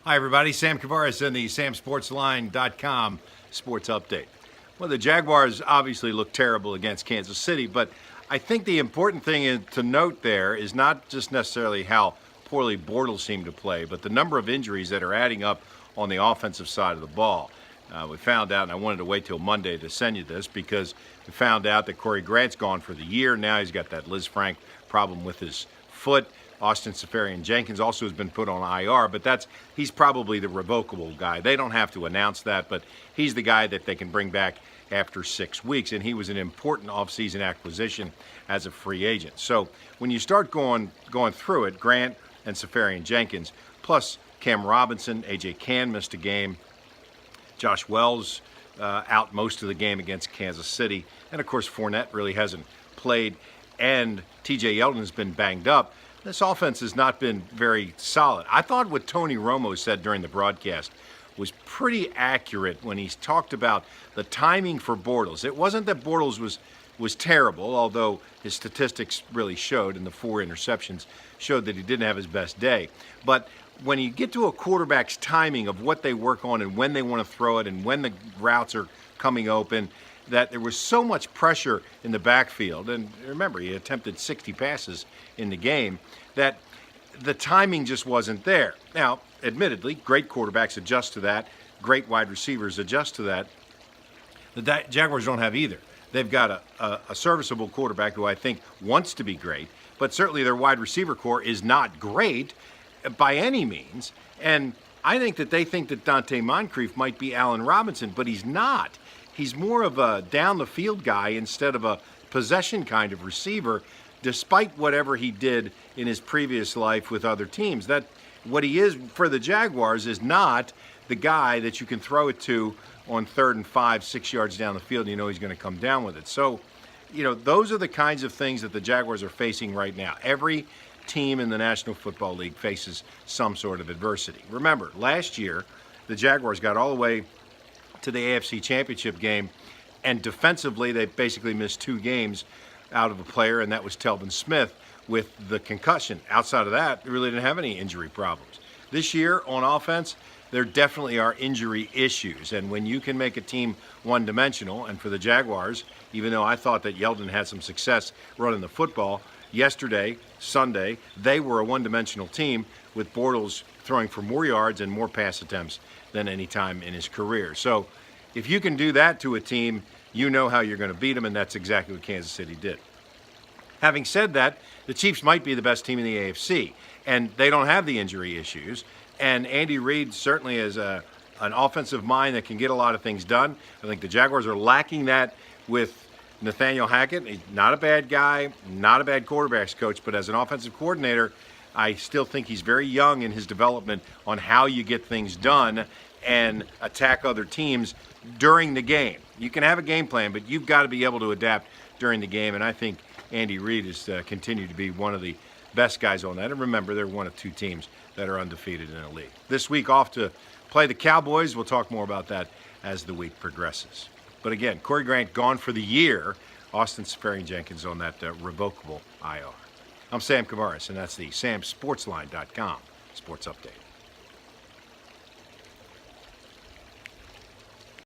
Hi, everybody. Sam Kavaris in the samsportsline.com sports update. Well, the Jaguars obviously look terrible against Kansas City, but I think the important thing to note there is not just necessarily how poorly Bortles seemed to play, but the number of injuries that are adding up on the offensive side of the ball. We found out, and I wanted to wait till Monday to send you this, because we found out that Corey Grant's gone for the year. Now he's got that Liz Frank problem with his foot. Austin Seferian-Jenkins also has been put on IR, but he's probably the revocable guy. They don't have to announce that, but he's the guy that they can bring back after 6 weeks, and he was an important offseason acquisition as a free agent. So when you start going through it, Grant and Seferian-Jenkins, plus Cam Robinson, A.J. Cann missed a game, Josh Wells out most of the game against Kansas City, and of course Fournette really hasn't played, and T.J. Yeldon has been banged up. This offense has not been very solid. I thought what Tony Romo said during the broadcast was pretty accurate when he talked about the timing for Bortles. It wasn't that Bortles was terrible, although his statistics really showed, and the 4 interceptions showed that he didn't have his best day. But when you get to a quarterback's timing of what they work on and when they want to throw it and when the routes are coming open, that there was so much pressure in the backfield, and remember, he attempted 60 passes in the game, that the timing just wasn't there. Now, admittedly, great quarterbacks adjust to that, great wide receivers adjust to that. The Jaguars don't have either. They've got a serviceable quarterback who I think wants to be great, but certainly their wide receiver core is not great by any means, and I think that they think that Dante Moncrief might be Allen Robinson, but he's not. He's more of a down-the-field guy instead of a possession kind of receiver, despite whatever he did in his previous life with other teams. That what he is for the Jaguars is not the guy that you can throw it to on 3rd and 5, 6 yards down the field, and you know he's going to come down with it. So, those are the kinds of things that the Jaguars are facing right now. Every team in the National Football League faces some sort of adversity. Remember, last year, the Jaguars got all the way to the AFC Championship game, and defensively they basically missed 2 games out of a player, and that was Telvin Smith with the concussion. Outside of that, they really didn't have any injury problems. This year on offense, there definitely are injury issues, and when you can make a team one-dimensional, and for the Jaguars, even though I thought that Yeldon had some success running the football, yesterday, Sunday, they were a one-dimensional team with Bortles throwing for more yards and more pass attempts than any time in his career. So if you can do that to a team, you know how you're going to beat them, and that's exactly what Kansas City did. Having said that, the Chiefs might be the best team in the AFC, and they don't have the injury issues, and Andy Reid certainly is an offensive mind that can get a lot of things done. I think the Jaguars are lacking that with Nathaniel Hackett. He's not a bad guy, not a bad quarterbacks coach, but as an offensive coordinator, I still think he's very young in his development on how you get things done and attack other teams during the game. You can have a game plan, but you've got to be able to adapt during the game, and I think Andy Reid has continued to be one of the best guys on that. And remember, they're one of 2 teams that are undefeated in the league. This week off to play the Cowboys. We'll talk more about that as the week progresses. But again, Corey Grant gone for the year. Austin Seferian-Jenkins on that revocable IR. I'm Sam Kavaris, and that's the samsportsline.com sports update.